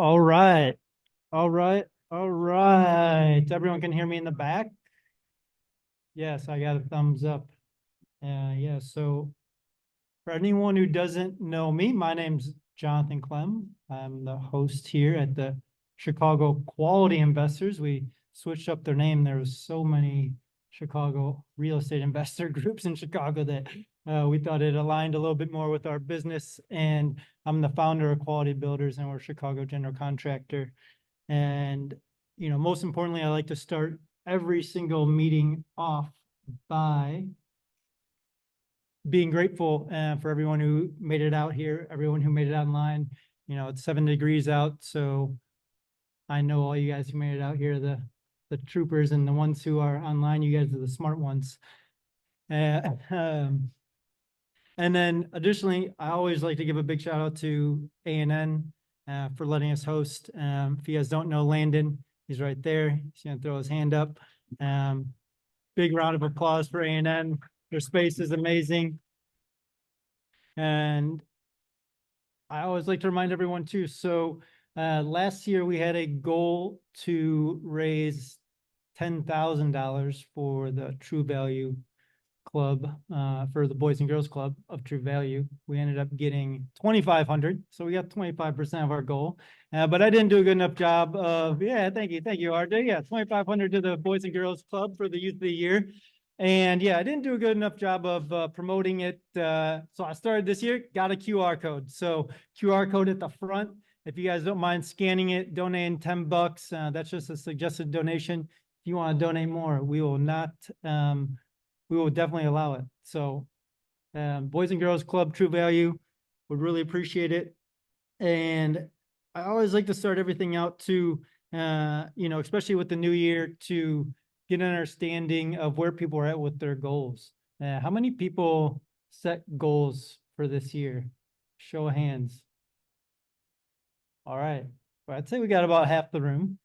All right. All right. All right. Everyone can hear me in the back? Yes, I got a thumbs up. Yeah, so for anyone who doesn't know me, my name's Jonathan Klemm. I'm the host here at the Chicago Quality Investors. We switched up their name. There was so many Chicago real estate investor groups in Chicago that we thought it aligned a little bit more with our business. And I'm the founder of Quality Builders, and we're a Chicago general contractor. And, most importantly, I like to start every single meeting off by being grateful for everyone who made it out here, everyone who made it online. It's 7 degrees out, so I know all you guys who made it out here, the troopers, and the ones who are online, you guys are the smart ones. Uh, um, and then additionally, I always like to give a big shout out to A&N for letting us host. If you guys don't know Landon, he's right there. He's going to throw his hand up. Big round of applause for A&N. Their space is amazing. And I always like to remind everyone too. So last year we had a goal to raise $10,000 for the True Value Club, for the Boys and Girls Club of True Value. We ended up getting 2,500, so we got 25% of our goal. But I didn't do a good enough job of, yeah, thank you, RJ. Yeah, 2,500 to the Boys and Girls Club for the Youth of the Year. And yeah, I didn't do a good enough job of promoting it. So I started this year, got a QR code. So QR code at the front. If you guys don't mind scanning it, donating $10. That's just a suggested donation. If you want to donate more, we will not, we will definitely allow it. So Boys and Girls Club True Value would really appreciate it. And I always like to start everything out to, especially with the new year, to get an understanding of where people are at with their goals. How many people set goals for this year? Show of hands. All right. Well, I'd say we got about half the room.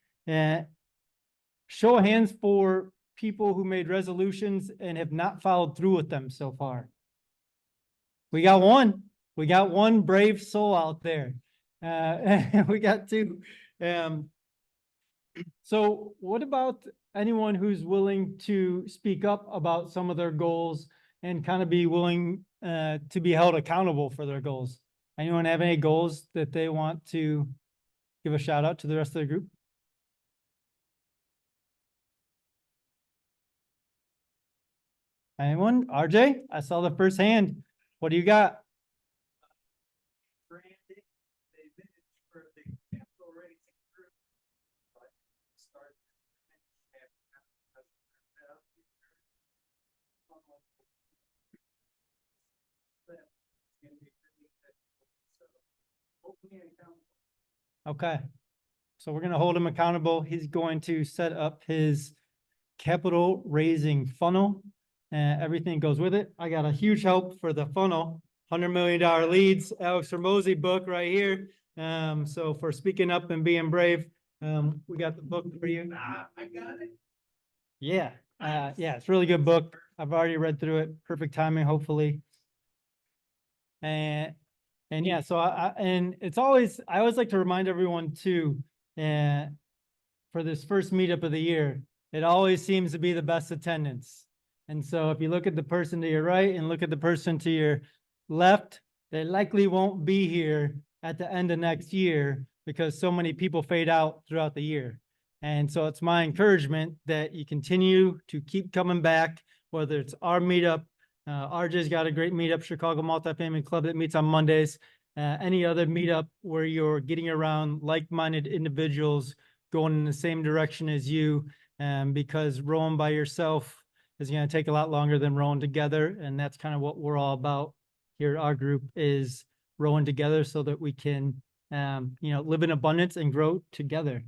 Show of hands for people who made resolutions and have not followed through with them so far. We got one. We got one brave soul out there. We got two. So what about anyone who's willing to speak up about some of their goals and kind of be willing to be held accountable for their goals? Anyone have any goals that they want to give a shout out to the rest of the group? Anyone? RJ, I saw the first hand. What do you got? Okay. So we're going to hold him accountable. He's going to set up his capital raising funnel and everything goes with it. I got a huge help for the funnel, $100 million leads, Alex Hormozy book right here. So for speaking up and being brave, we got the book for you. I got it. Yeah. Yeah, it's a really good book. I've already read through it. Perfect timing, hopefully. And yeah, so and it's always, I always like to remind everyone too, for this first meetup of the year, it always seems to be the best attendance. And so if you look at the person to your right and look at the person to your left, they likely won't be here at the end of next year because so many people fade out throughout the year. And so it's my encouragement that you continue to keep coming back, whether it's our meetup. RJ's got a great meetup, Chicago Multifamily Club, that meets on Mondays. Any other meetup where you're getting around like-minded individuals going in the same direction as you, because rowing by yourself is going to take a lot longer than rowing together. And that's kind of what we're all about here. Our group is rowing together so that we can, live in abundance and grow together.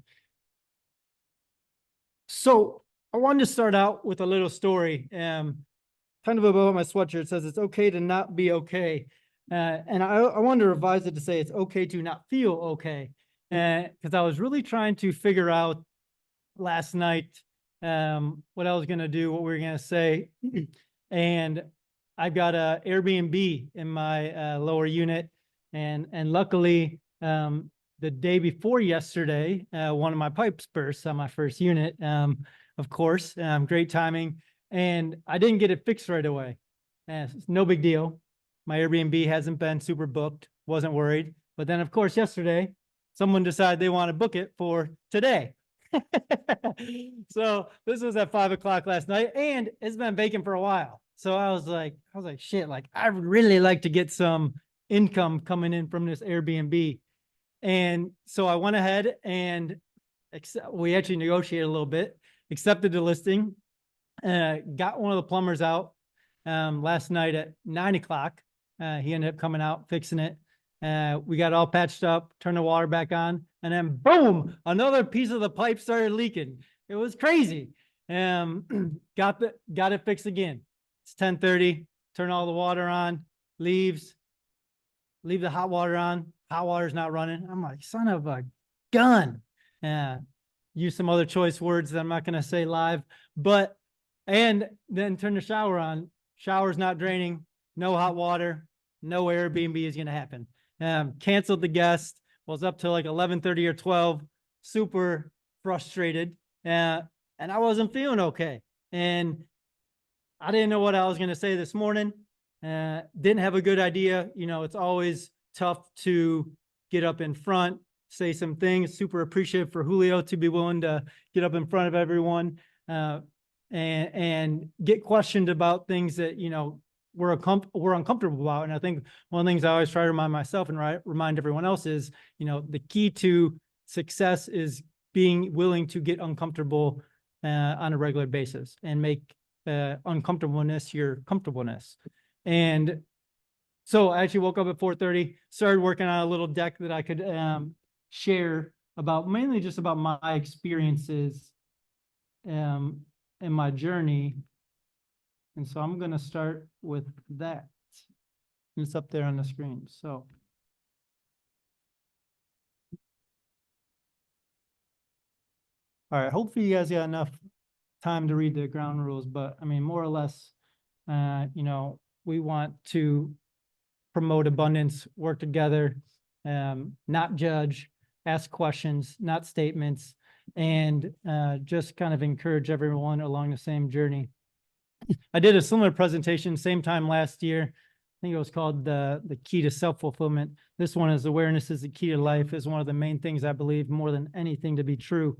So I wanted to start out with a little story, kind of above my sweatshirt. It says it's okay to not be okay. And I wanted to revise it to say it's okay to not feel okay. Because I was really trying to figure out last night what I was going to do, what we were going to say. And I've got a Airbnb in my lower unit. And luckily, the day before yesterday, one of my pipes burst on my first unit. Of course, great timing. And I didn't get it fixed right away. It's no big deal. My Airbnb hasn't been super booked, wasn't worried. But then, of course, yesterday, someone decided they want to book it for today. So this was at 5 o'clock last night, and it's been vacant for a while. So I was like, shit, like I would really like to get some income coming in from this Airbnb. And so I went ahead and we actually negotiated a little bit, accepted the listing, got one of the plumbers out last night at 9 o'clock. He ended up coming out, fixing it. We got all patched up, turned the water back on, and then boom, another piece of the pipe started leaking. It was crazy. Got it fixed again. It's 10:30, turn all the water on, leave the hot water on. Hot water's not running. I'm like, son of a gun. Use some other choice words that I'm not going to say live, and then turn the shower on. Shower's not draining, no hot water, no Airbnb is going to happen. Canceled the guest, was up till like 11:30 or 12, super frustrated. And I wasn't feeling okay. And I didn't know what I was going to say this morning. Didn't have a good idea. You know, it's always tough to get up in front, say some things. Super appreciative for Julio to be willing to get up in front of everyone and get questioned about things that, you know, we're uncomfortable about. And I think one of the things I always try to remind myself and remind everyone else is, you know, the key to success is being willing to get uncomfortable on a regular basis and make uncomfortableness your comfortableness. And so I actually woke up at 4:30, started working on a little deck that I could share about, mainly just about my experiences in my journey. And so I'm going to start with that. It's up there on the screen. So all right, hopefully you guys got enough time to read the ground rules, but I mean, more or less, you know, we want to promote abundance, work together, not judge, ask questions, not statements, and just kind of encourage everyone along the same journey. I did a similar presentation same time last year. I think it was called the key to self-fulfillment. This one is awareness is the key to life, is one of the main things I believe more than anything to be true.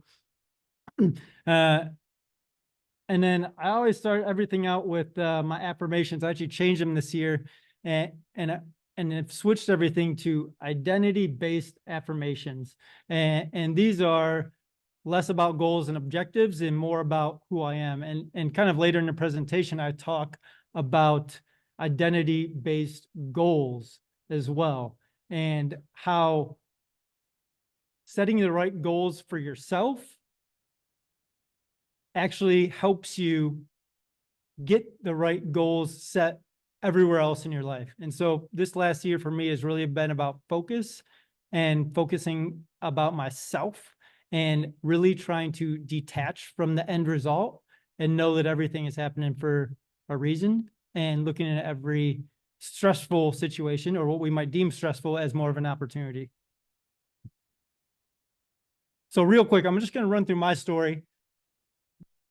And then I always start everything out with my affirmations. I actually changed them this year and have switched everything to identity-based affirmations. And these are less about goals and objectives and more about who I am. And kind of later in the presentation, I talk about identity-based goals as well, and how setting the right goals for yourself actually helps you get the right goals set everywhere else in your life. And so this last year for me has really been about focus and focusing about myself and really trying to detach from the end result and know that everything is happening for a reason, and looking at every stressful situation, or what we might deem stressful, as more of an opportunity. So real quick, I'm just going to run through my story.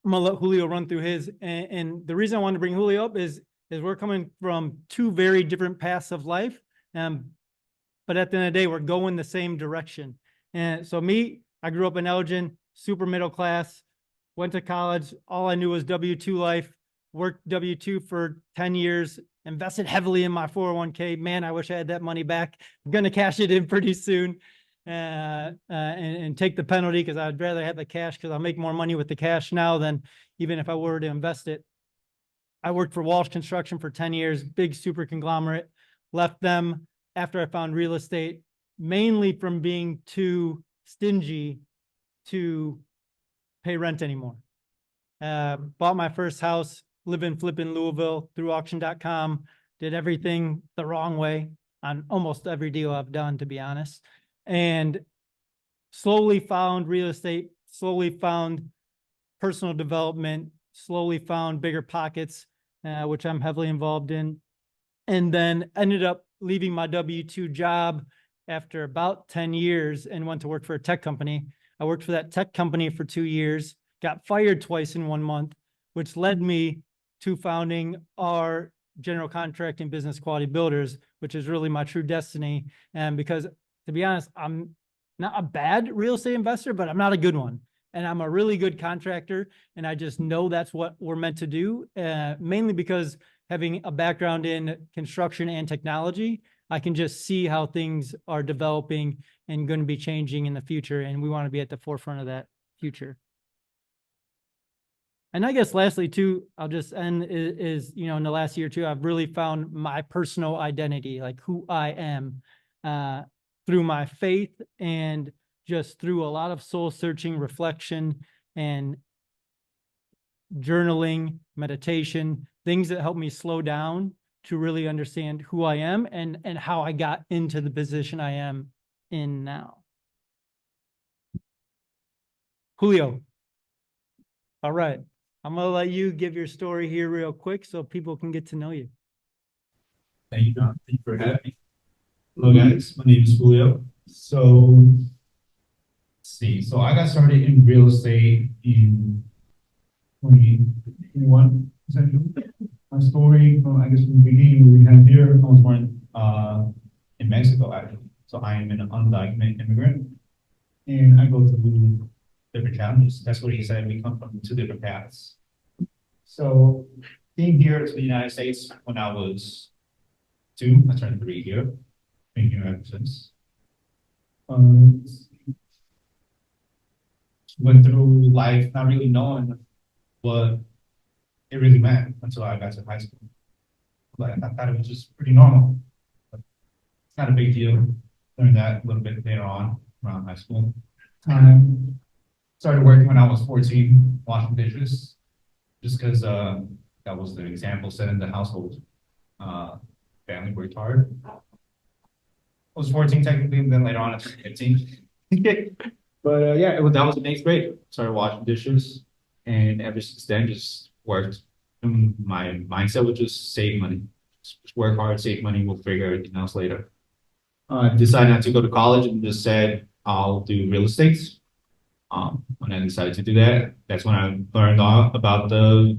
I'm going to let Julio run through his. And the reason I wanted to bring Julio up is we're coming from two very different paths of life. But at the end of the day, we're going the same direction. And so me, I grew up in Elgin, super middle class, went to college. All I knew was W-2 life, worked W-2 for 10 years, invested heavily in my 401k. Man, I wish I had that money back. I'm going to cash it in pretty soon and take the penalty, because I'd rather have the cash, because I'll make more money with the cash now than even if I were to invest it. I worked for Walsh Construction for 10 years, big super conglomerate, left them after I found real estate, mainly from being too stingy to pay rent anymore. Bought my first house, live and flip in Louisville through auction.com, did everything the wrong way on almost every deal I've done, to be honest. And slowly found real estate, slowly found personal development, slowly found bigger pockets, which I'm heavily involved in. And then ended up leaving my W-2 job, after about 10 years and went to work for a tech company. I worked for that tech company for 2 years, got fired twice in 1 month, which led me to founding our general contracting business, Quality Builders, which is really my true destiny. And because, to be honest, I'm not a bad real estate investor, but I'm not a good one. And I'm a really good contractor. And I just know that's what we're meant to do, mainly because having a background in construction and technology, I can just see how things are developing and going to be changing in the future. And we want to be at the forefront of that future. And I guess lastly too, I'll just end is, you know, in the last year or two, I've really found my personal identity, like who I am, through my faith and just through a lot of soul searching, reflection, and journaling, meditation, things that help me slow down to really understand who I am and how I got into the position I am in now. Julio. All right. I'm going to let you give your story here real quick so people can get to know you. Thank you, John. Thank you for having me. Hello, guys. My name is Julio. So, let's see. So, I got started in real estate in 2021, essentially. My story, from, I guess, from the beginning, we had here, I was born in Mexico, actually. So, I am an undocumented immigrant, and I go through different challenges. That's what he said. We come from two different paths. So, came here to the United States when I was 2. I turned 3 here. Been here ever since. Went through life not really knowing what it really meant until I got to high school. But I thought it was just pretty normal. But it's not a big deal. Learned that a little bit later on around high school. Started working when I was 14, washing dishes, just because that was the example set in the household. Family worked hard. I was 14 technically, and then later on I turned 15. But yeah, that was in 8th grade. Started washing dishes, and ever since then, just worked. And my mindset was just save money. Just work hard, save money. We'll figure everything else later. Decided not to go to college and just said I'll do real estate. When I decided to do that, that's when I learned all about the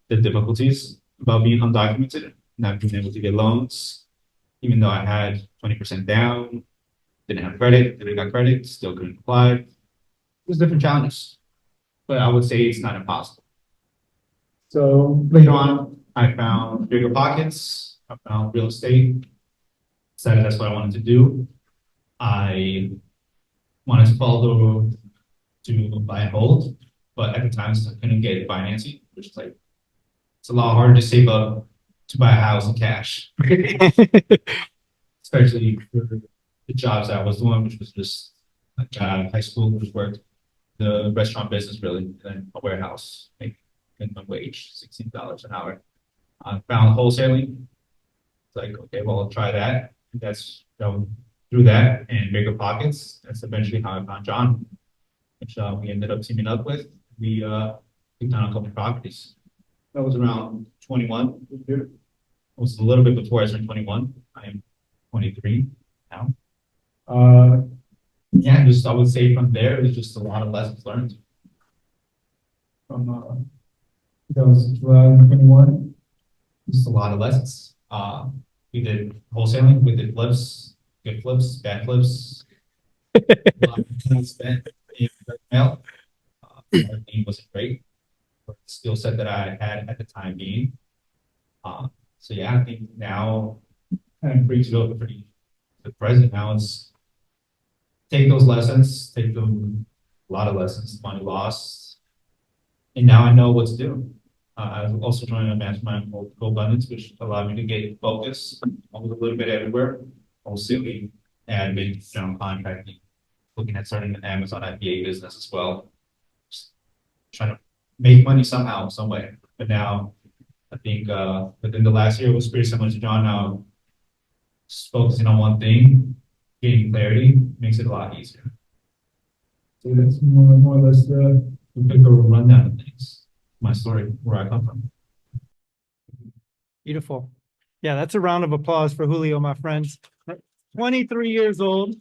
difficulties about being undocumented, not being able to get loans, even though I had 20% down, didn't have credit, didn't got credit, still couldn't apply. There's different challenges, but I would say it's not impossible. So later on, I found bigger pockets, I found real estate, decided that's what I wanted to do. I wanted to follow to buy and hold, but at the time I couldn't get financing, which is like, it's a lot harder to save up to buy a house in cash. Especially for the jobs I was doing, which was just a job, high school, which worked the restaurant business really, and then a warehouse, making minimum wage, $16 an hour. I found wholesaling. It's like, okay, well, I'll try that. And that's through that and bigger pockets. That's eventually how I found John, which we ended up teaming up with. We took down a couple properties. That was around 21 this year. It was a little bit before I turned 21. I am 23 now. Yeah, just I would say from there, it's just a lot of lessons learned. From 2021, just a lot of lessons. We did wholesaling, we did flips, good flips, bad flips. A lot of money spent in mail. Everything wasn't great, but the skill set that I had at the time being. So yeah, I think now kind of brings it over for the present. Now it's take those lessons, take them a lot of lessons, money lost, and now I know what to do. I was also joining a mastermind called GoBundance, which allowed me to get focus. I was a little bit everywhere. Also, admin, general contracting, looking at starting an Amazon FBA business as well. Just trying to make money somehow, some way. But now, I think within the last year, it was pretty similar to John. Now, just focusing on one thing, getting clarity, makes it a lot easier. So that's more or less the quick rundown of things. My story, where I come from. Beautiful. Yeah, that's a round of applause for Julio, my friends. 23 years old,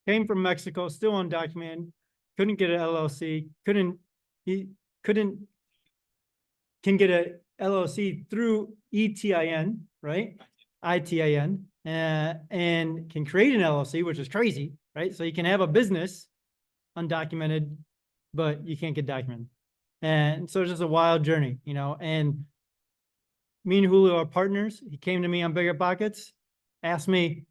came from Mexico, still undocumented, couldn't get an LLC, he couldn't, can get a LLC through ETIN, right? ITIN, and can create an LLC, which is crazy, right? So you can have a business undocumented, but you can't get documented. And so it's just a wild journey, you know, and me and Julio are partners. He came to me on Bigger Pockets, asked me,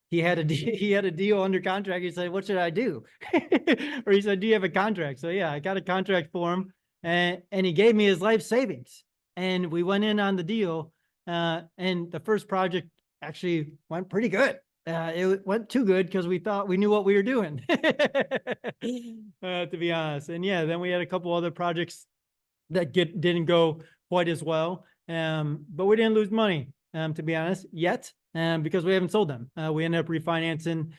he had a deal under contract. He said, "What should I do?" Or he said, "Do you have a contract?" So yeah, I got a contract for him, and he gave me his life savings, and we went in on the deal. And the first project actually went pretty good. It went too good because we thought we knew what we were doing, to be honest. And yeah, then we had a couple other projects that didn't go quite as well. But we didn't lose money, to be honest, yet, because we haven't sold them. We ended up refinancing.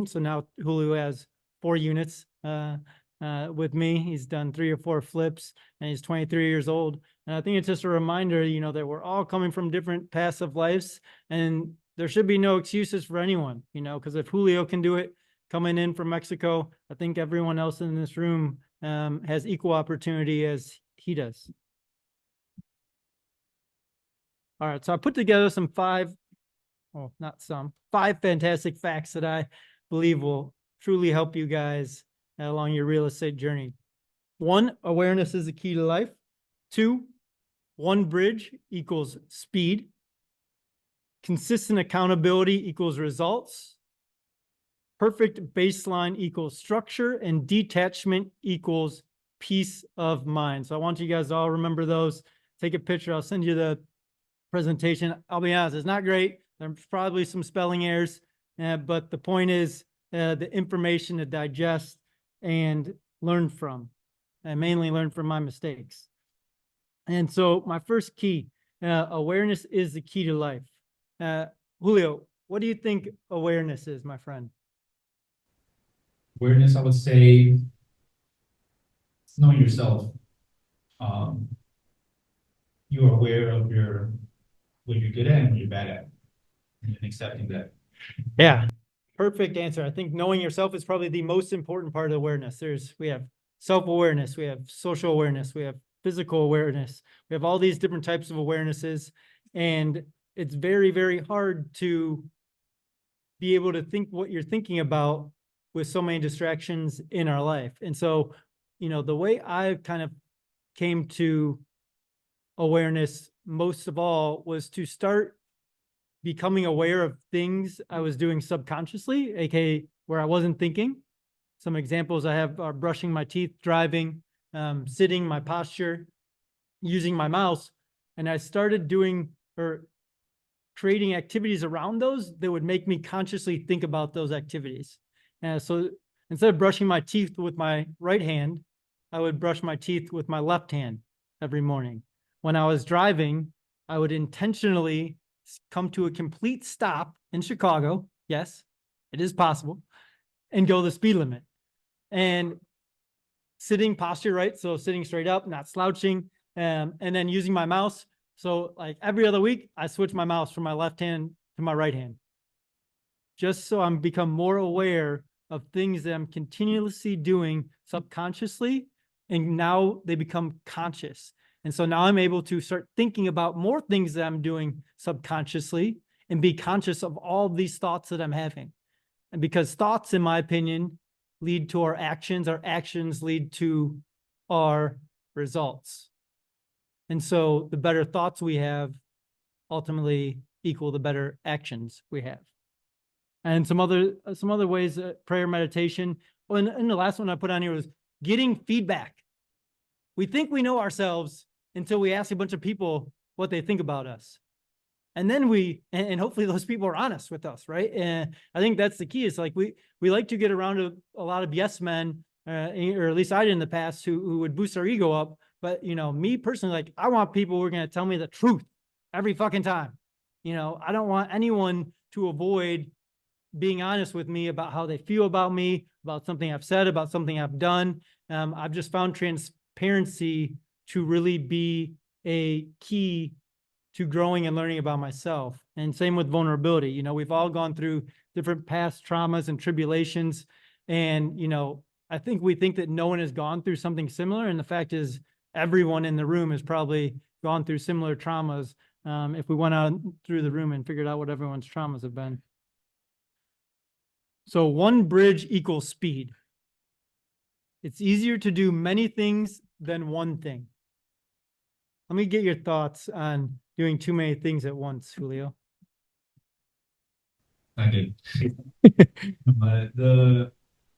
So now Julio has 4 units with me. He's done 3 or 4 flips, and he's 23 years old. And I think it's just a reminder, you know, that we're all coming from different paths of lives, and there should be no excuses for anyone, you know, because if Julio can do it coming in from Mexico, I think everyone else in this room has equal opportunity as he does. All right, so I put together some 5 fantastic facts that I believe will truly help you guys along your real estate journey. 1, awareness is the key to life. 2, 1 bridge equals speed. Consistent accountability equals results. Perfect baseline equals structure, and detachment equals peace of mind. So I want you guys to all remember those. Take a picture. I'll send you the presentation. I'll be honest, it's not great. There's probably some spelling errors, but the point is the information to digest and learn from, and mainly learn from my mistakes. And so my first key, awareness is the key to life. Julio, what do you think awareness is, my friend? Awareness, I would say, it's knowing yourself. You are aware of what you're good at and what you're bad at, and accepting that. Yeah, perfect answer. I think knowing yourself is probably the most important part of awareness. We have self-awareness, we have social awareness, we have physical awareness, we have all these different types of awarenesses, and it's very, very hard to be able to think what you're thinking about with so many distractions in our life. And so, you know, the way I kind of came to awareness most of all was to start becoming aware of things I was doing subconsciously, aka where I wasn't thinking. Some examples I have are brushing my teeth, driving, sitting, my posture, using my mouse. And I started doing or creating activities around those that would make me consciously think about those activities. So instead of brushing my teeth with my right hand, I would brush my teeth with my left hand every morning. When I was driving, I would intentionally come to a complete stop in Chicago. Yes, it is possible, and go the speed limit. And sitting posture, right? So sitting straight up, not slouching, and then using my mouse. So like every other week, I switch my mouse from my left hand to my right hand, just so I'm become more aware of things that I'm continuously doing subconsciously, and now they become conscious. And so now I'm able to start thinking about more things that I'm doing subconsciously and be conscious of all these thoughts that I'm having. And because thoughts, in my opinion, lead to our actions lead to our results. And so the better thoughts we have ultimately equal the better actions we have. And some other ways, prayer, meditation. And the last one I put on here was getting feedback. We think we know ourselves until we ask a bunch of people what they think about us. And then and hopefully those people are honest with us, right? And I think that's the key. It's like we like to get around a lot of yes men, or at least I did in the past, who would boost our ego up. But, you know, me personally, like, I want people who are going to tell me the truth every fucking time. You know, I don't want anyone to avoid being honest with me about how they feel about me, about something I've said, about something I've done. I've just found transparency to really be a key to growing and learning about myself. And same with vulnerability. You know, we've all gone through different past traumas and tribulations. And, you know, I think we think that no one has gone through something similar. And the fact is, everyone in the room has probably gone through similar traumas. If we went out through the room and figured out what everyone's traumas have been. So one bridge equals speed. It's easier to do many things than one thing. Let me get your thoughts on doing too many things at once, Julio. I did. But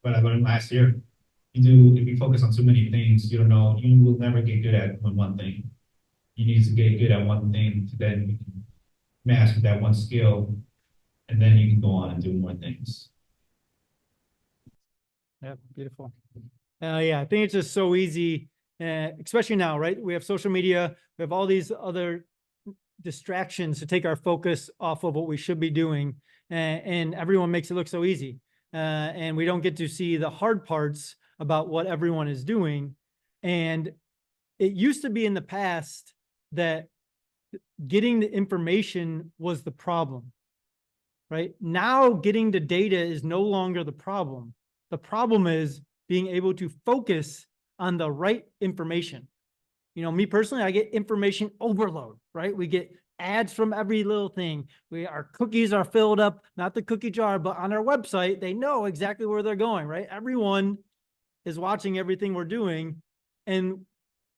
what I learned last year, if you focus on too many things, you will never get good at one thing. You need to get good at one thing to then you can master that one skill, and then you can go on and do more things. Yeah, beautiful. Yeah, I think it's just so easy, especially now, right? We have social media, we have all these other distractions to take our focus off of what we should be doing, and everyone makes it look so easy. And we don't get to see the hard parts about what everyone is doing. And it used to be in the past that getting the information was the problem, right? Now getting the data is no longer the problem. The problem is being able to focus on the right information. You know, me personally, I get information overload, right? We get ads from every little thing. Our cookies are filled up, not the cookie jar, but on our website, they know exactly where they're going, right? Everyone is watching everything we're doing. And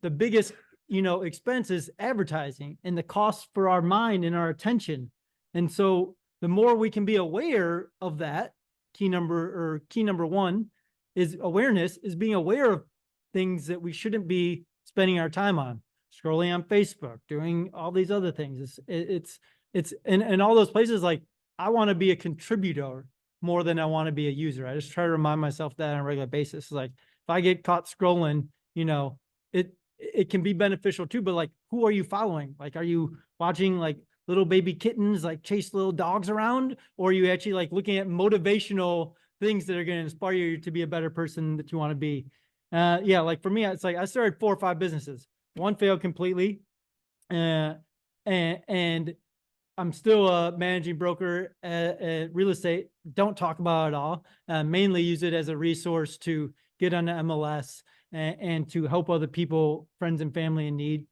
the biggest, expense is advertising and the cost for our mind and our attention. And so the more we can be aware of that, key number one is awareness, is being aware of things that we shouldn't be spending our time on, scrolling on Facebook, doing all these other things. It's in all those places, like, I want to be a contributor more than I want to be a user. I just try to remind myself that on a regular basis. Like, if I get caught scrolling, it can be beneficial too, but like, who are you following? Like, are you watching like little baby kittens, like chase little dogs around? Or are you actually like looking at motivational things that are going to inspire you to be a better person that you want to be? Yeah, like for me, it's like I started 4 or 5 businesses. One failed completely. And I'm still a managing broker at real estate. Don't talk about it at all. Mainly use it as a resource to get on the MLS and to help other people, friends and family in need.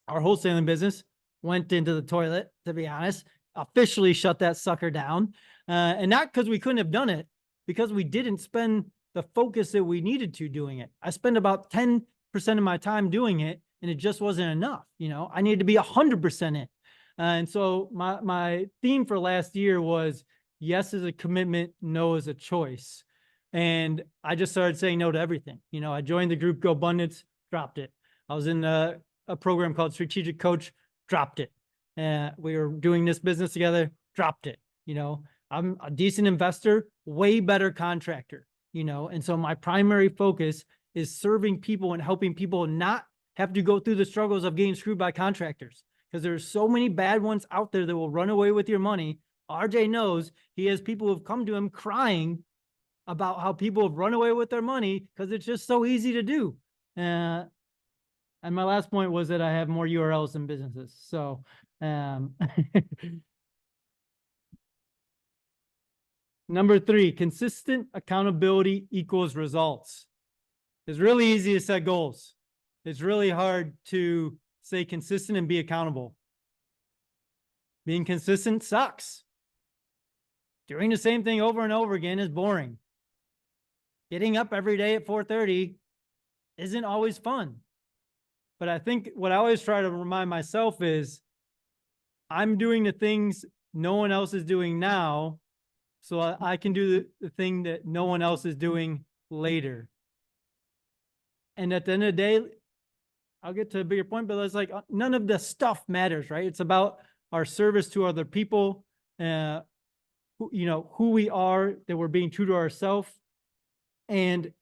Our wholesaling business went into the toilet, to be honest, officially shut that sucker down. And not because we couldn't have done it, because we didn't spend the focus that we needed to doing it. I spent about 10% of my time doing it, and it just wasn't enough. I needed to be 100% in. And so my theme for last year was yes is a commitment, no is a choice. And I just started saying no to everything. I joined the group GoBundance, dropped it. I was in a program called Strategic Coach, dropped it. We were doing this business together, dropped it. I'm a decent investor, way better contractor, and so my primary focus is serving people and helping people not have to go through the struggles of getting screwed by contractors, because there's so many bad ones out there that will run away with your money. RJ knows he has people who have come to him crying about how people have run away with their money because it's just so easy to do. And my last point was that I have more URLs than businesses. So number 3, consistent accountability equals results. It's really easy to set goals. It's really hard to stay consistent and be accountable. Being consistent sucks. Doing the same thing over and over again is boring. Getting up every day at 4:30 isn't always fun. But I think what I always try to remind myself is I'm doing the things no one else is doing now, so I can do the thing that no one else is doing later. And at the end of the day, I'll get to a bigger point, but it's like none of the stuff matters, right? It's about our service to other people, who we are, that we're being true to ourselves. And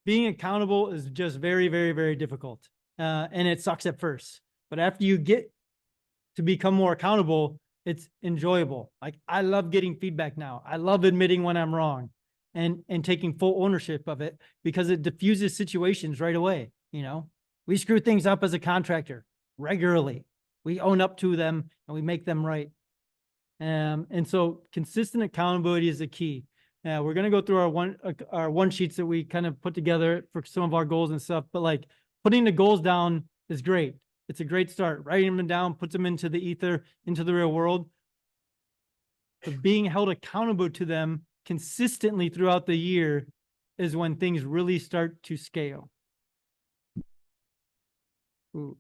being accountable is just very, very, very difficult. And it sucks at first. But after you get to become more accountable, it's enjoyable. Like, I love getting feedback now. I love admitting when I'm wrong and taking full ownership of it, because it diffuses situations right away. We screw things up as a contractor regularly. We own up to them and we make them right. And so consistent accountability is the key. We're going to go through our one sheets that we kind of put together for some of our goals and stuff, but like putting the goals down is great. It's a great start. Writing them down, puts them into the ether, into the real world. But being held accountable to them consistently throughout the year is when things really start to scale. Ooh.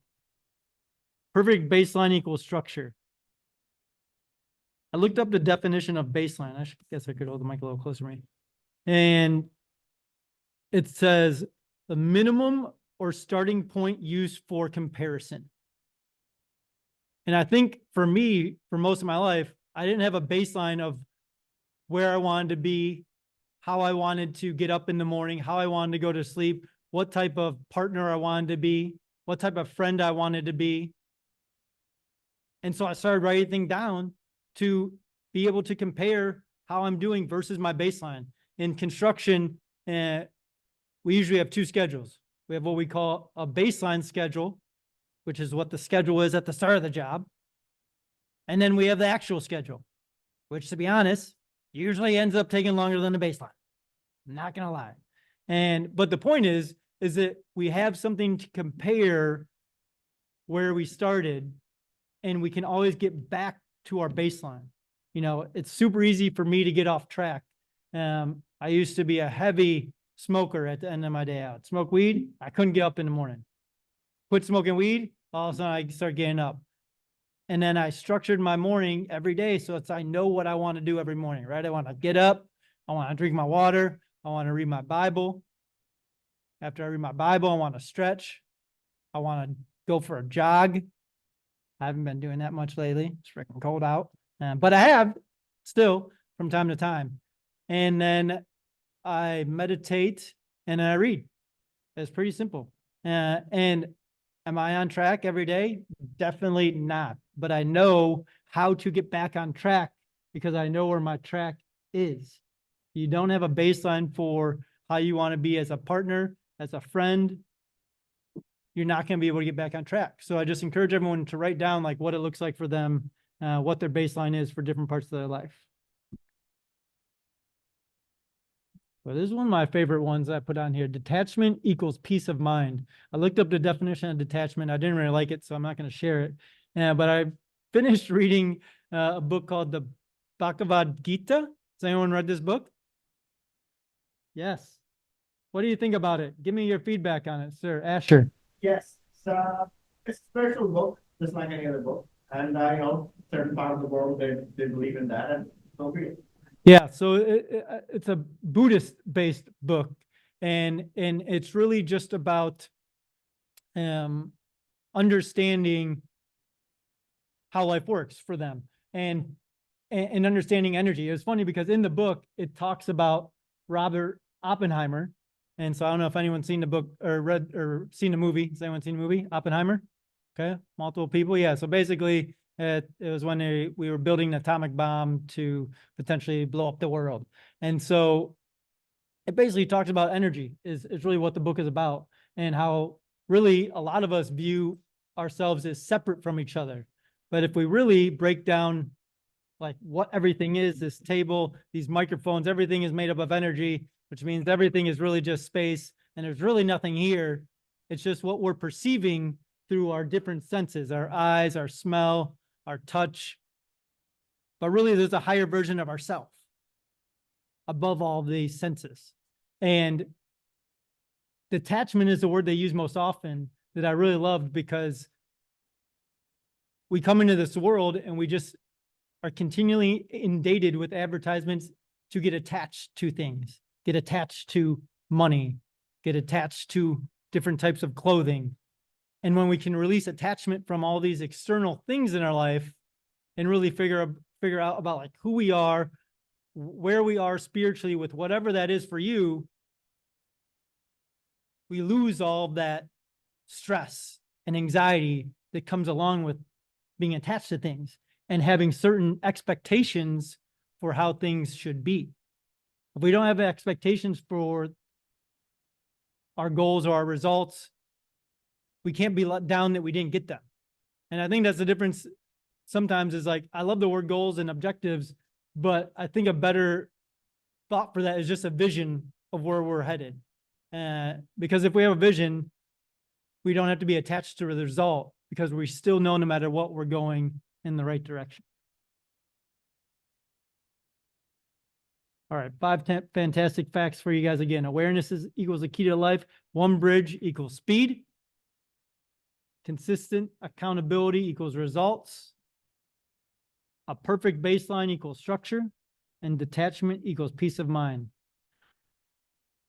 Perfect baseline equals structure. I looked up the definition of baseline. I guess I could hold the mic a little closer to me. And it says the minimum or starting point used for comparison. And I think for me, for most of my life, I didn't have a baseline of where I wanted to be, how I wanted to get up in the morning, how I wanted to go to sleep, what type of partner I wanted to be, what type of friend I wanted to be. And so I started writing things down to be able to compare how I'm doing versus my baseline. In construction, we usually have two schedules. We have what we call a baseline schedule, which is what the schedule is at the start of the job. And then we have the actual schedule, which, to be honest, usually ends up taking longer than the baseline. I'm not going to lie. But the point is that we have something to compare where we started, and we can always get back to our baseline. You know, it's super easy for me to get off track. I used to be a heavy smoker at the end of my day out. Smoke weed, I couldn't get up in the morning. Quit smoking weed, all of a sudden I start getting up. And then I structured my morning every day so I know what I want to do every morning, right? I want to get up, I want to drink my water, I want to read my Bible. After I read my Bible, I want to stretch. I want to go for a jog. I haven't been doing that much lately. It's freaking cold out. But I have still from time to time. And then I meditate and I read. It's pretty simple. And am I on track every day? Definitely not. But I know how to get back on track because I know where my track is. You don't have a baseline for how you want to be as a partner, as a friend, you're not going to be able to get back on track. So I just encourage everyone to write down like what it looks like for them, what their baseline is for different parts of their life. Well, this is one of my favorite ones I put on here. Detachment equals peace of mind. I looked up the definition of detachment. I didn't really like it, so I'm not going to share it. But I finished reading a book called the Bhagavad Gita. Has anyone read this book? Yes. What do you think about it? Give me your feedback on it, sir. Asher. Yes, it's a spiritual book, just like any other book. And I know certain part of the world, they believe in that, and so be it. Yeah, so it's a Buddhist-based book, and it's really just about understanding how life works for them and understanding energy. It was funny because in the book, it talks about Robert Oppenheimer. And so I don't know if anyone's seen the book or read or seen the movie. Has anyone seen the movie, Oppenheimer? Okay, multiple people. Yeah, so basically it was when we were building an atomic bomb to potentially blow up the world. And so it basically talks about energy is really what the book is about, and how really a lot of us view ourselves as separate from each other. But if we really break down like what everything is, this table, these microphones, everything is made up of energy, which means everything is really just space, and there's really nothing here. It's just what we're perceiving through our different senses, our eyes, our smell, our touch. But really, there's a higher version of ourself above all these senses. And detachment is the word they use most often that I really loved, because we come into this world and we just are continually inundated with advertisements to get attached to things, get attached to money, get attached to different types of clothing. And when we can release attachment from all these external things in our life and really figure out about like who we are, where we are spiritually with whatever that is for you, we lose all that stress and anxiety that comes along with being attached to things and having certain expectations for how things should be. If we don't have expectations for our goals or our results, we can't be let down that we didn't get them. And I think that's the difference sometimes is like, I love the word goals and objectives, but I think a better thought for that is just a vision of where we're headed. Because if we have a vision, we don't have to be attached to the result because we still know no matter what, we're going in the right direction. All right, 5 fantastic facts for you guys again. Awareness equals the key to life. One bridge equals speed. Consistent accountability equals results. A perfect baseline equals structure. And detachment equals peace of mind.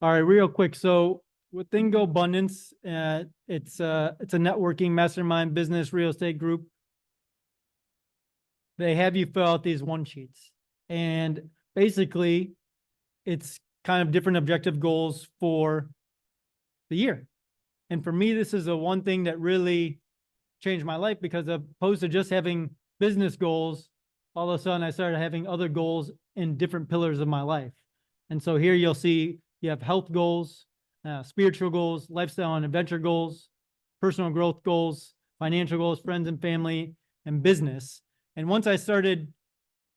All right, real quick. So within GoBundance, it's a networking mastermind business real estate group. They have you fill out these one sheets. And basically, it's kind of different objective goals for the year. And for me, this is the one thing that really changed my life because opposed to just having business goals, all of a sudden I started having other goals in different pillars of my life. And so here you'll see you have health goals, spiritual goals, lifestyle and adventure goals, personal growth goals, financial goals, friends and family, and business. And once I started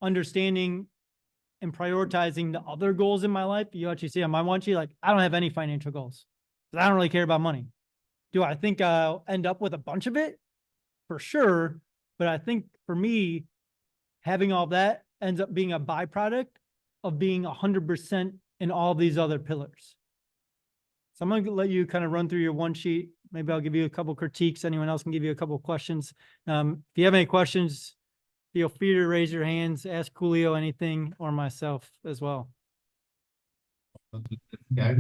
understanding and prioritizing the other goals in my life, you actually see on my one sheet, like, I don't have any financial goals. I don't really care about money. Do I think I'll end up with a bunch of it? For sure. But I think for me, having all that ends up being a byproduct of being 100% in all these other pillars. So I'm going to let you kind of run through your one sheet. Maybe I'll give you a couple critiques. Anyone else can give you a couple questions. If you have any questions, feel free to raise your hands, ask Julio anything, or myself as well. Yeah,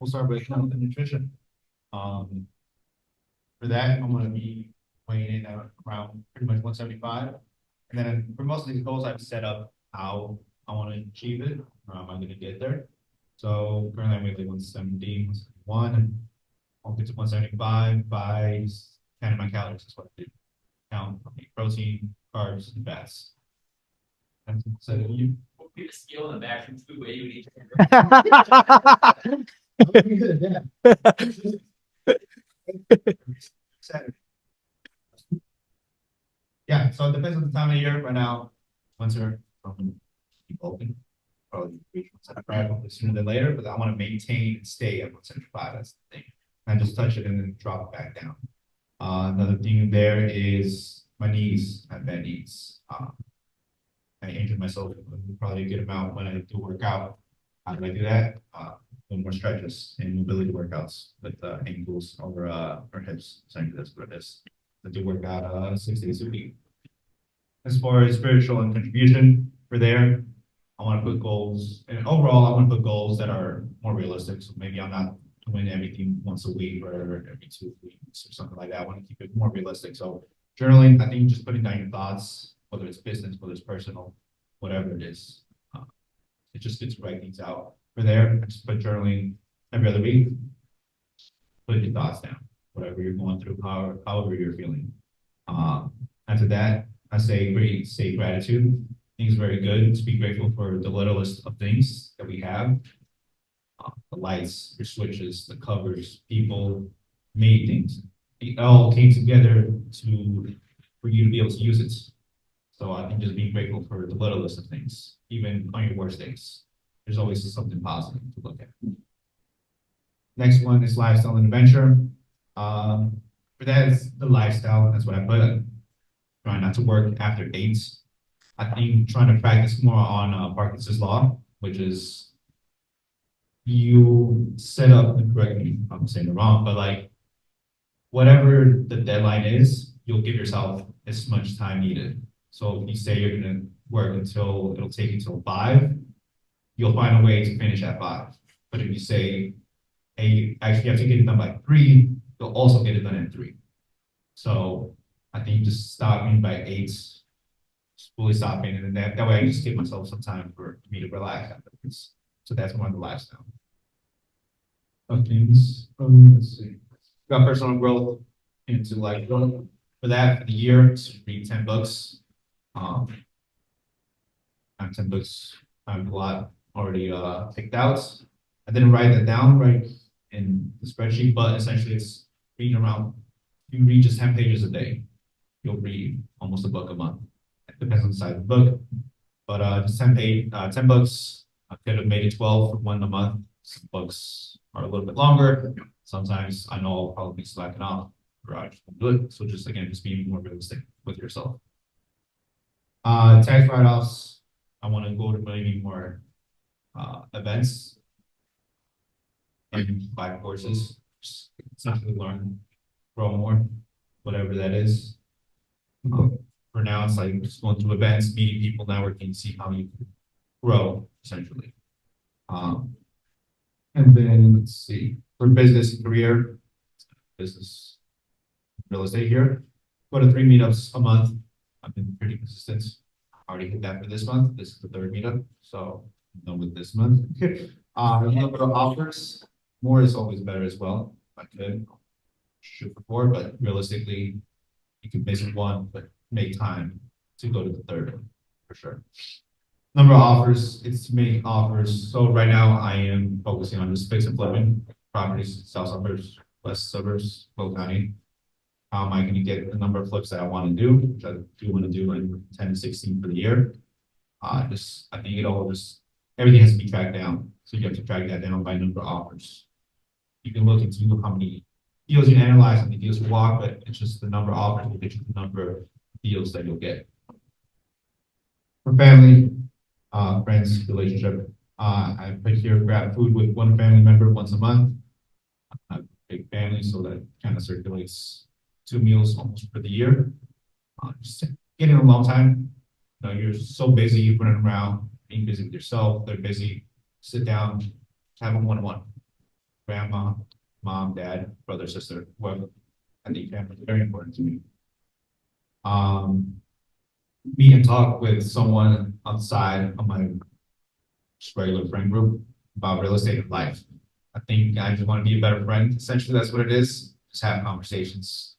we'll start with health and nutrition. For that, I'm going to be weighing in at around pretty much 175. And then for most of these goals, I've set up how I want to achieve it, or how am I going to get there. So currently I'm at 170, 171, and I'll get to 175 by counting my calories. That's what I do. Count protein, carbs, and fats. So you We'll be the skill in the back from 2 way you need. Saturday. Yeah, so it depends on the time of year. Right now, once they're open, probably 175 sooner than later, but I want to maintain and stay at 175. That's the thing. And just touch it and then drop it back down. Another thing there is my knees. I have bad knees. I injured myself probably a good amount when I do work out. How do I do that? More stretches and mobility workouts with ankles over or hips. Essentially, that's what it is. I do work out 6 days a week. As far as spiritual and contribution for there, I want to put goals, and overall, I want to put goals that are more realistic. So maybe I'm not doing everything once a week or every 2 weeks or something like that. I want to keep it more realistic. So journaling, I think just putting down your thoughts, whether it's business, whether it's personal, whatever it is, it just gets to write things out. For there, I just put journaling every other week. Put your thoughts down, whatever you're going through, however you're feeling. After that, I say gratitude. I think it's very good to be grateful for the littlest of things that we have. The lights, your switches, the covers, people, many things. It all came together for you to be able to use it. So I think just being grateful for the littlest of things, even on your worst days. There's always something positive to look at. Next one is lifestyle and adventure. For that is the lifestyle. That's what I put. Trying not to work after 8. I think trying to practice more on Parkinson's law, which is you set up, correct me if I'm saying it wrong, but like whatever the deadline is, you'll give yourself as much time needed. So if you say you're going to work until it'll take you till 5, you'll find a way to finish at 5. But if you say, hey, you actually have to get it done by 3, you'll also get it done in 3. So I think just stopping by 8, just fully stopping, and then that way I just give myself some time for me to relax afterwards. So that's more of the lifestyle. Things. Let's see. Got personal growth into like for that for the year to read 10 books. I have 10 books. I have a lot already picked out. I didn't write that down right in the spreadsheet, but essentially it's reading around. You read just 10 pages a day. you'll read almost a book a month. It depends on the size of the book. But just 10 books. I could have made it 12 for one a month. Some books are a little bit longer. Sometimes I know I'll probably be slacking off or I just won't do it. So just again, just being more realistic with yourself. Tax write-offs. I want to go to maybe more events and buy courses. Just essentially learn, grow more, whatever that is. For now, it's like just going to events, meeting people, networking, see how you can grow essentially. And then let's see, for business and career, business, real estate here, go to 3 meetups a month. I've been pretty consistent. I already hit that for this month. This is the 3rd meetup, so I'm done with this month. Number of offers, more is always better as well. If I could shoot for 4, but realistically, you could miss one, but make time to go to the 3rd one for sure. Number of offers, it's to make offers. So right now I am focusing on just fix and flipping properties, south suburbs, west suburbs, Will County. How am I going to get the number of flips that I want to do, which I do want to do in 10 to 16 for the year. I think it all just, everything has to be tracked down. So you have to track that down by number of offers. You can look into how many deals you analyze, how many deals you walk, but it's just the number of offers will get you the number of deals that you'll get. For family, friends, relationship, I put here grab food with one family member once a month. I have a big family, so that kind of circulates 2 meals almost for the year. Just getting a long time. You know, you're so busy, you're running around, being busy with yourself, they're busy. Sit down, have a one-on-one. Grandma, mom, dad, brother, sister, whoever. I think family is very important to me. Meet and talk with someone outside of my just regular friend group about real estate and life. I think I just want to be a better friend. Essentially, that's what it is. Just have conversations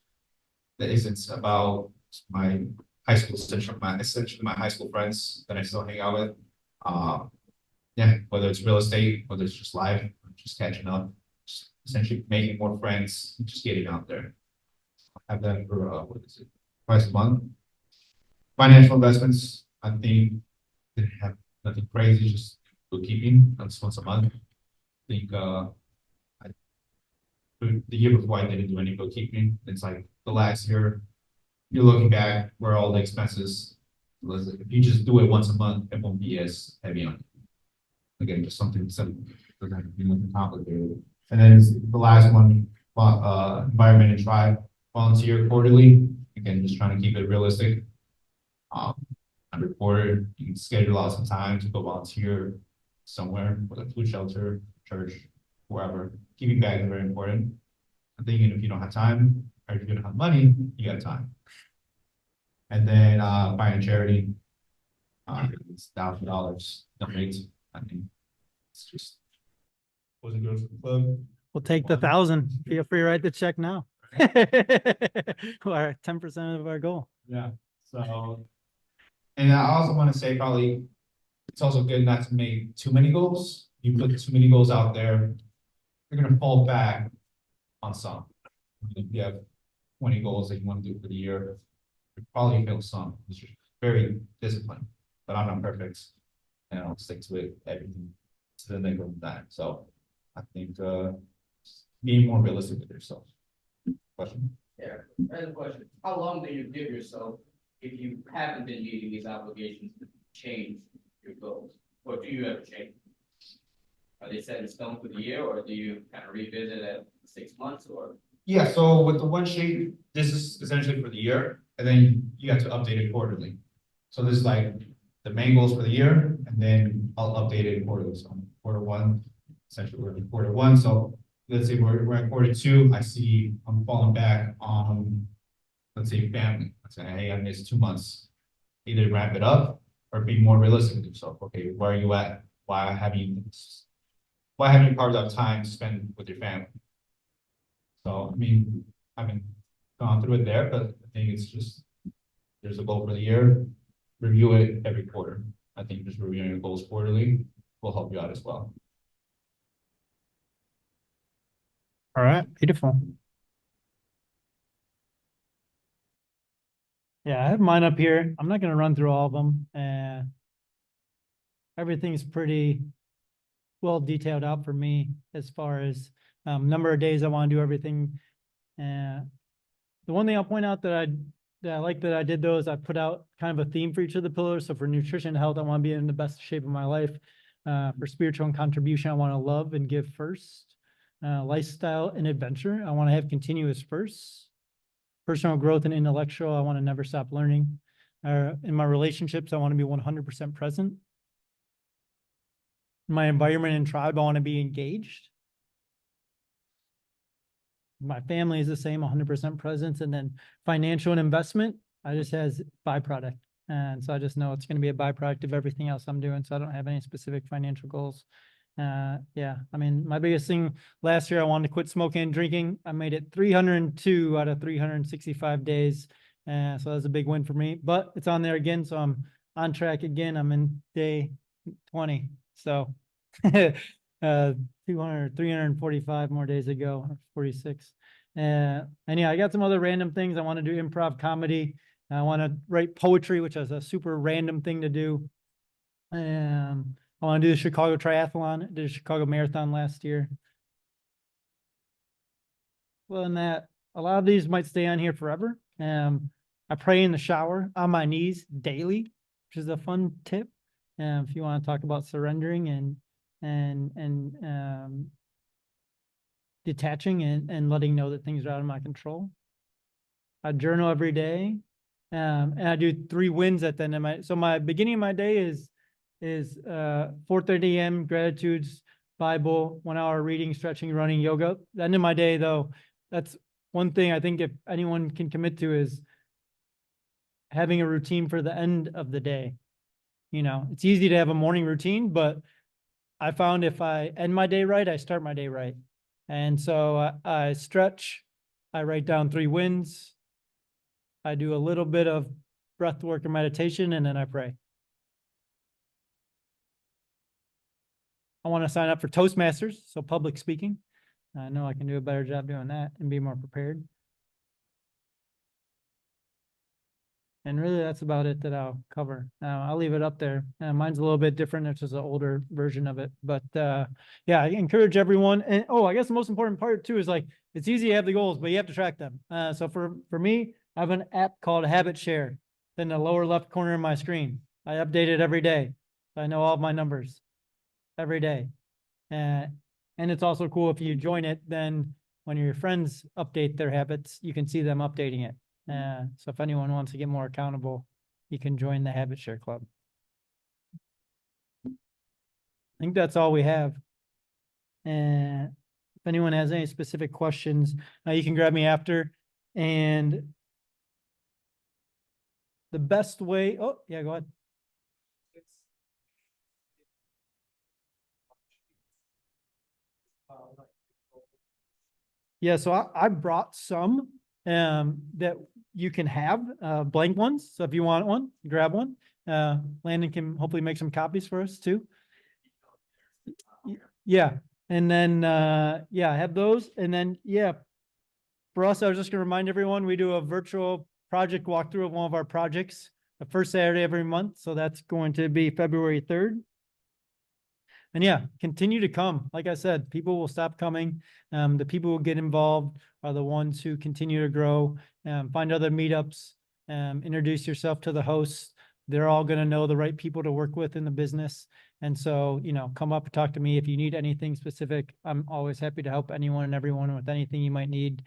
that isn't about my high school, essentially my high school friends that I still hang out with. Yeah, whether it's real estate, whether it's just life, just catching up, just essentially making more friends, just getting out there. I have that for what is it, twice a month. Financial investments, I think they have nothing crazy, just bookkeeping. That's once a month. I think the year before I didn't do any bookkeeping. It's like the last year, you're looking back where all the expenses. If you just do it once a month, it won't be as heavy on you. Again, just something simple. Doesn't have to be nothing complicated. And then the last one, environment and tribe, volunteer quarterly. Again, just trying to keep it realistic. Every quarter, you can schedule out some time to go volunteer somewhere, whether food shelter, church, wherever. Keeping back is very important. I'm thinking if you don't have time, or if you don't have money, you got time. And then buying charity, it's $1,000 donate. I think it's just wasn't good for the club. We'll take the 1,000. Feel free to write the check now. Or 10% of our goal. Yeah. So, and I also want to say probably it's also good not to make too many goals. You put too many goals out there, you're gonna fall back on some. If you have 20 goals that you want to do for the year, you probably fail some. It's very disciplined, but I'm not perfect, and I'll stick to it everything to the nickel of that. So I think being more realistic with yourself. Question? Yeah, I have a question. How long do you give yourself if you haven't been meeting these obligations to change your goals? Or do you ever change? Are they set in stone for the year, or do you kind of revisit at 6 months, or? Yeah, so with the one sheet, this is essentially for the year, and then you have to update it quarterly. So this is like the main goals for the year, and then I'll update it quarterly. So quarter one, essentially we're in quarter one. So let's say we're at quarter two, I see I'm falling back on, let's say family. I say, hey, I missed 2 months. Either wrap it up or be more realistic with yourself. Okay, where are you at? Why have you carved out time to spend with your family? So, I mean, I haven't gone through it there, but I think it's just, there's a goal for the year, review it every quarter. I think just reviewing your goals quarterly will help you out as well. All right, beautiful. Yeah, I have mine up here. I'm not gonna run through all of them. Everything's pretty well detailed out for me as far as number of days I want to do everything. The one thing I'll point out that I like that I did though is I put out kind of a theme for each of the pillars. So for nutrition and health, I want to be in the best shape of my life. For spiritual and contribution, I want to love and give first. Lifestyle and adventure, I want to have continuous first. Personal growth and intellectual, I want to never stop learning. In my relationships, I want to be 100% present. In my environment and tribe, I want to be engaged. My family is the same, 100% presence. And then financial and investment, I just has byproduct. And so I just know it's going to be a byproduct of everything else I'm doing. So I don't have any specific financial goals. Yeah, I mean, my biggest thing last year, I wanted to quit smoking and drinking. I made it 302 out of 365 days. So that's a big win for me, but it's on there again. So I'm on track again. I'm in day 20. So 345 more days ago, or 46. And yeah, I got some other random things. I want to do improv comedy. I want to write poetry, which is a super random thing to do. I want to do the Chicago Triathlon. I did a Chicago Marathon last year. Well, than that, a lot of these might stay on here forever. I pray in the shower on my knees daily, which is a fun tip. If you want to talk about surrendering and detaching and letting know that things are out of my control. I journal every day. And I do 3 wins at the end of my beginning of my day is 4:30 a.m. gratitudes, Bible, 1 hour reading, stretching, running, yoga. The end of my day though, that's one thing I think if anyone can commit to is having a routine for the end of the day. You know, it's easy to have a morning routine, but I found if I end my day right, I start my day right. And so I stretch, I write down 3 wins. I do a little bit of breath work or meditation, and then I pray. I want to sign up for Toastmasters, so public speaking. I know I can do a better job doing that and be more prepared. And really, that's about it that I'll cover. I'll leave it up there. Mine's a little bit different. It's just an older version of it. But yeah, I encourage everyone. And I guess the most important part too is like, it's easy to have the goals, but you have to track them. So for me, I have an app called Habit Share in the lower left corner of my screen. I update it every day. I know all of my numbers every day. And it's also cool if you join it, then when your friends update their habits, you can see them updating it. So if anyone wants to get more accountable, you can join the Habit Share Club. I think that's all we have. And if anyone has any specific questions, you can grab me after. And the best way, oh, yeah, go ahead. Yeah, so I brought some that you can have blank ones. So if you want one, grab one. Landon can hopefully make some copies for us too. Yeah, and then yeah, I have those. And then yeah, for us, I was just gonna remind everyone we do a virtual project walkthrough of one of our projects the first Saturday every month. So that's going to be February 3rd. And yeah, continue to come. Like I said, people will stop coming. The people who get involved are the ones who continue to grow. Find other meetups. Introduce yourself to the hosts. They're all going to know the right people to work with in the business. And so, you know, come up and talk to me if you need anything specific. I'm always happy to help anyone and everyone with anything you might need.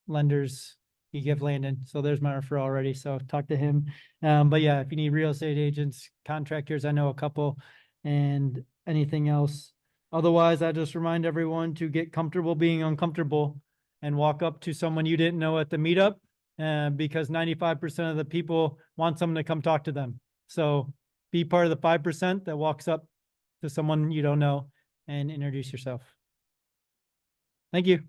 Lenders, you give Landon. So there's my referral already. So talk to him. But yeah, if you need real estate agents, contractors, I know a couple. And anything else. Otherwise, I just remind everyone to get comfortable being uncomfortable and walk up to someone you didn't know at the meetup because 95% of the people want someone to come talk to them. So be part of the 5% that walks up to someone you don't know and introduce yourself. Thank you.